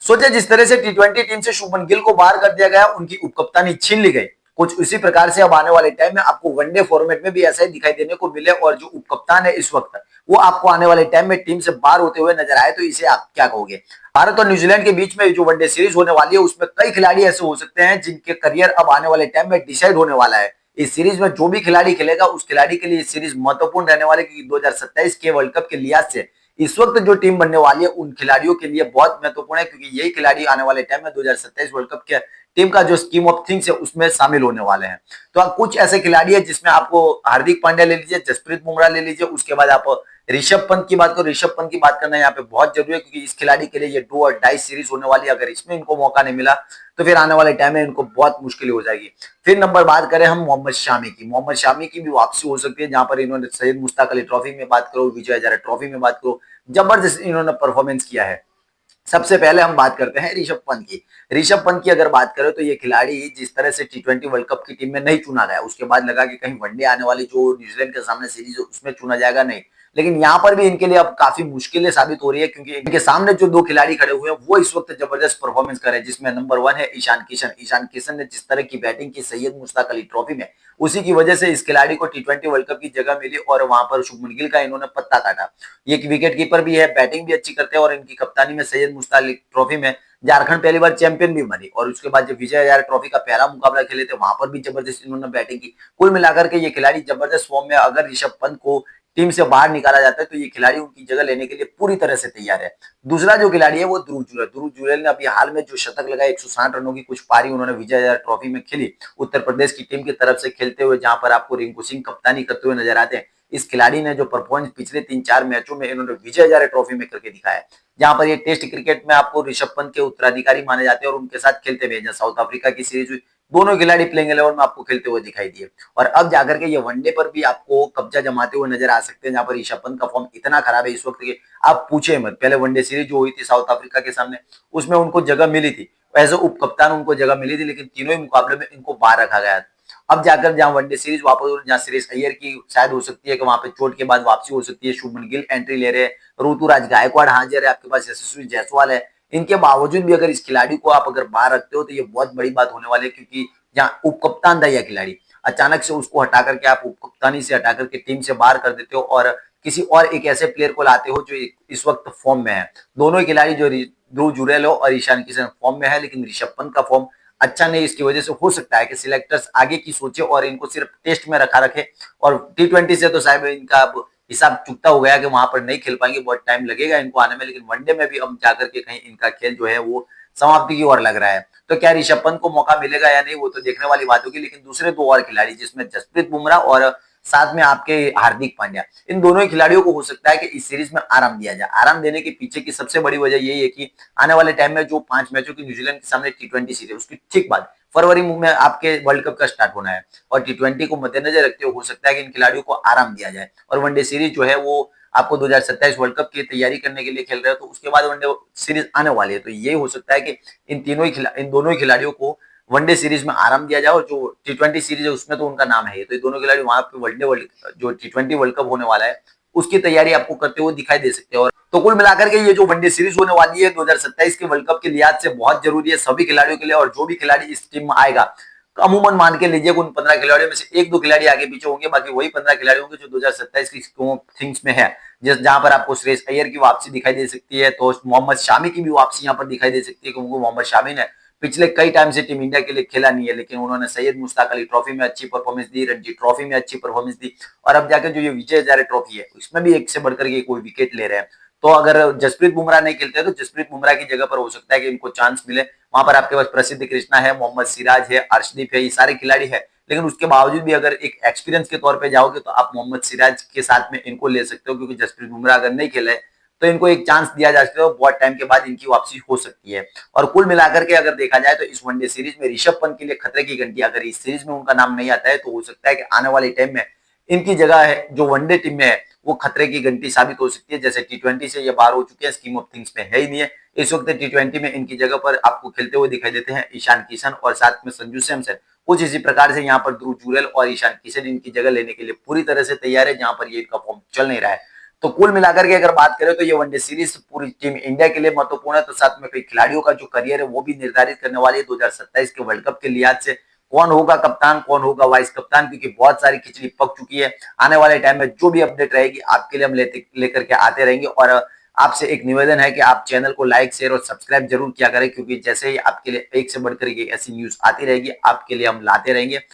सोचा जिस तरह से टी20 टीम से शुभमन गिल को बाहर कर दिया गया, उनकी उपकप्तानी छीन ली गई, कुछ उसी प्रकार से अब आने वाले टाइम में आपको वनडे फॉर्मेट में भी ऐसा ही दिखाई देने को मिले और जो उपकप्तान है इस वक्त वो आपको आने वाले टाइम में टीम से बाहर होते हुए नजर आए, तो इसे आप क्या कहोगे? भारत और न्यूजीलैंड के बीच में जो वनडे सीरीज होने वाली है उसमें कई खिलाड़ी ऐसे हो सकते हैं जिनके करियर अब आने वाले टाइम में डिसाइड होने वाला है। इस सीरीज में जो भी खिलाड़ी खेलेगा उस खिलाड़ी के लिए इस सीरीज महत्वपूर्ण रहने वाले, क्योंकि 2027 के वर्ल्ड कप के लिहाज से इस वक्त जो टीम बनने वाली है उन खिलाड़ियों के लिए बहुत महत्वपूर्ण है, क्योंकि यही खिलाड़ी आने वाले टाइम में 2027 वर्ल्ड कप के टीम का जो स्कीम ऑफ थिंग्स है उसमें शामिल होने वाले हैं। तो आप कुछ ऐसे खिलाड़ी है जिसमें आपको हार्दिक पांड्या ले लीजिए, जसप्रीत बुमराह ले लीजिए, उसके बाद आप ऋषभ पंत की बात करो। ऋषभ पंत की बात करना यहाँ पे बहुत जरूरी है, क्योंकि इस खिलाड़ी के लिए ये डू और डाई सीरीज होने वाली है। अगर इसमें इनको मौका नहीं मिला तो फिर आने वाले टाइम में इनको बहुत मुश्किल हो जाएगी। फिर नंबर बात करें हम मोहम्मद शामी की, मोहम्मद शामी की भी वापसी हो सकती है, जहां पर इन्होंने सैयद मुश्ताक अली ट्रॉफी में बात करो, विजय हजारे ट्रॉफी में बात करो, जबरदस्त इन्होंने परफॉर्मेंस किया है। सबसे पहले हम बात करते हैं ऋषभ पंत की। ऋषभ पंत की अगर बात करें तो ये खिलाड़ी जिस तरह से टी20 वर्ल्ड कप की टीम में नहीं चुना गया, उसके बाद लगा कि कहीं वनडे आने वाली जो न्यूजीलैंड के सामने सीरीज है उसमें चुना जाएगा, नहीं। लेकिन यहाँ पर भी इनके लिए अब काफी मुश्किलें साबित हो रही है, क्योंकि इनके सामने जो दो खिलाड़ी खड़े हुए हैं वो इस वक्त जबरदस्त परफॉर्मेंस कर रहे हैं, जिसमें नंबर 1 है ईशान किशन। ईशान किशन ने जिस तरह की बैटिंग की सैयद मुश्ताक अली ट्रॉफी में, उसी की वजह से इस खिलाड़ी को टी20 वर्ल्ड कप की जगह मिली और वहां पर शुभमन गिल का इन्होंने पत्ता काटा। ये विकेट कीपर भी है, बैटिंग भी अच्छी करते हैं और इनकी कप्तानी में सैयद मुश्ताक अली ट्रॉफी में झारखंड पहली बार चैंपियन भी बनी, और उसके बाद जब विजय हजारे ट्रॉफी का पहला मुकाबला खेले थे वहां पर भी जबरदस्त इन्होंने बैटिंग की। कुल मिलाकर के ये खिलाड़ी जबरदस्त फॉर्म में, अगर ऋषभ पंत को टीम से बाहर निकाला जाता है तो ये खिलाड़ी उनकी जगह लेने के लिए पूरी तरह से तैयार है। दूसरा जो खिलाड़ी है वो ध्रुव जुरैल। ध्रुव जुरैल ने अभी हाल में जो शतक लगाया, 160 रनों की कुछ पारी उन्होंने विजय हजारे ट्रॉफी में खेली, उत्तर प्रदेश की टीम की तरफ से खेलते हुए, जहां पर आपको रिंकू सिंह कप्तानी करते हुए नजर आते हैं। इस खिलाड़ी ने जो परफॉर्मेंस पिछले 3-4 मैचों में इन्होंने विजय हजारे ट्रॉफी में करके दिखाया है, जहां पर ये टेस्ट क्रिकेट में आपको ऋषभ पंत के उत्तराधिकारी माने जाते हैं और उनके साथ खेलते हुए, साउथ अफ्रीका की सीरीज हुई, दोनों खिलाड़ी प्लेइंग 11 में आपको खेलते हुए दिखाई दिए। और अब जाकर के ये वनडे पर भी आपको कब्जा जमाते हुए नजर आ सकते हैं, जहां पर ऋषभ पंत का फॉर्म इतना खराब है इस वक्त के आप पूछे मत। पहले वनडे सीरीज जो हुई थी साउथ अफ्रीका के सामने, उसमें उनको जगह मिली थी, एज ए उप कप्तान उनको जगह मिली थी, लेकिन तीनों ही मुकाबले में इनको बाहर रखा गया। अब जाकर जहां वनडे सीरीज वापस, जहां सीरीज अय्यर की शायद हो सकती है कि वहां पे चोट के बाद वापसी हो सकती है, शुभमन गिल एंट्री ले रहे हैं, ऋतुराज गायकवाड़ हाजिर है, आपके पास यशस्वी जायसवाल है। इनके बावजूद भी अगर इस खिलाड़ी को आप अगर बाहर रखते हो तो ये बहुत बड़ी बात होने वाली है, क्योंकि जहाँ उप कप्तान था यह खिलाड़ी, अचानक से उसको हटा करके आप उप कप्तानी से हटा करके टीम से बाहर कर देते हो और किसी और एक ऐसे प्लेयर को लाते हो जो इस वक्त फॉर्म में है। दोनों ही खिलाड़ी जो ध्रुव जुरैल हो और ईशान किशन फॉर्म में है, लेकिन ऋषभ पंत का फॉर्म अच्छा नहीं। इसकी वजह से हो सकता है कि सिलेक्टर्स आगे की सोचे और इनको सिर्फ टेस्ट में रखा रखे, और टी20 से तो शायद इनका अब हिसाब चुकता हो गया कि वहां पर नहीं खेल पाएंगे, बहुत टाइम लगेगा इनको आने में, लेकिन वनडे में भी अब जाकर के कहीं इनका खेल जो है वो समाप्ति की ओर लग रहा है। तो क्या ऋषभ पंत को मौका मिलेगा या नहीं वो तो देखने वाली बात होगी, लेकिन दूसरे दो और खिलाड़ी जिसमें जसप्रीत बुमराह और साथ में आपके हार्दिक पांड्या, इन दोनों ही खिलाड़ियों को हो सकता है कि इस सीरीज में आराम दिया जाए। आराम देने के पीछे की सबसे बड़ी वजह यही है कि आने वाले टाइम में जो 5 मैचों की न्यूजीलैंड के सामने टी20 सीरीज, उसकी ठीक बाद फरवरी में आपके वर्ल्ड कप का स्टार्ट होना है, और टी20 को मद्देनजर रखते हुए हो सकता है कि इन खिलाड़ियों को आराम दिया जाए, और वनडे सीरीज जो है वो आपको 2027 वर्ल्ड कप की तैयारी करने के लिए खेल रहे हो, तो उसके बाद वनडे सीरीज आने वाली है। तो ये हो सकता है कि इन दोनों ही खिलाड़ियों को वनडे सीरीज में आराम दिया जाए, और जो टी20 सीरीज है उसमें तो उनका नाम है, तो ये दोनों खिलाड़ी वहां पे वनडे वर्ल्ड जो टी20 वर्ल्ड कप होने वाला है उसकी तैयारी आपको करते हुए दिखाई दे सकते हैं। और तो कुल मिलाकर के ये जो वनडे सीरीज होने वाली है 2027 के वर्ल्ड कप के लिहाज से बहुत जरूरी है सभी खिलाड़ियों के लिए, और जो भी खिलाड़ी इस टीम में आएगा, तो अमूमन मान के लीजिए उन 15 खिलाड़ियों में से एक दो खिलाड़ी आगे पीछे होंगे, बाकी वही 15 खिलाड़ी होंगे जो 2027 की थिंग्स में है, जहां पर आपको श्रेयस अय्यर की वापसी दिखाई दे सकती है, तो मोहम्मद शामी की भी वापसी यहाँ पर दिखाई दे सकती है, क्योंकि मोहम्मद शामी ने पिछले कई टाइम से टीम इंडिया के लिए खेला नहीं है, लेकिन उन्होंने सैयद मुश्ताक अली ट्रॉफी में अच्छी परफॉर्मेंस दी, रणजी ट्रॉफी में अच्छी परफॉर्मेंस दी, और अब जाकर जो ये विजय हजारे ट्रॉफी है उसमें भी एक से बढ़कर के कोई विकेट ले रहे हैं। तो अगर जसप्रीत बुमराह नहीं खेलते तो जसप्रीत बुमराह की जगह पर हो सकता है कि इनको चांस मिले। वहां पर आपके पास प्रसिद्ध कृष्णा है, मोहम्मद सिराज है, अर्शदीप है, ये सारे खिलाड़ी है, लेकिन उसके बावजूद भी अगर एक एक्सपीरियंस के तौर पे जाओगे तो आप मोहम्मद सिराज के साथ में इनको ले सकते हो, क्योंकि जसप्रीत बुमराह अगर नहीं खेले तो इनको एक चांस दिया जा सकता है, बहुत टाइम के बाद इनकी वापसी हो सकती है। और कुल मिलाकर के अगर देखा जाए तो इस वनडे सीरीज में ऋषभ पंत के लिए खतरे की घंटी, अगर इस सीरीज में उनका नाम नहीं आता है तो हो सकता है कि आने वाले टाइम में इनकी जगह है जो वनडे टीम में है वो खतरे की घंटी साबित हो सकती है। जैसे टी20 से ये बाहर हो चुके हैं, स्कीम ऑफ थिंग्स में है ही नहीं है, इस वक्त टी20 में इनकी जगह पर आपको खेलते हुए दिखाई देते हैं ईशान किशन और साथ में संजू सैमसन। कुछ इसी प्रकार से यहाँ पर ध्रुव जुरैल और ईशान किशन इनकी जगह लेने के लिए पूरी तरह से तैयार है, जहां पर ये इनका फॉर्म चल नहीं रहा है। तो कुल मिलाकर के अगर बात करें तो ये वनडे सीरीज पूरी टीम इंडिया के लिए महत्वपूर्ण है, तो साथ में कई खिलाड़ियों का जो करियर है वो भी निर्धारित करने वाली है 2027 के वर्ल्ड कप के लिहाज से। कौन होगा कप्तान, कौन होगा वाइस कप्तान, क्योंकि बहुत सारी खिचड़ी पक चुकी है। आने वाले टाइम में जो भी अपडेट रहेगी आपके लिए हम लेकर के आते रहेंगे। और आपसे एक निवेदन है कि आप चैनल को लाइक, शेयर और सब्सक्राइब जरूर किया करें, क्योंकि जैसे ही आपके लिए एक से बढ़कर के ऐसी न्यूज आती रहेगी आपके लिए हम लाते रहेंगे।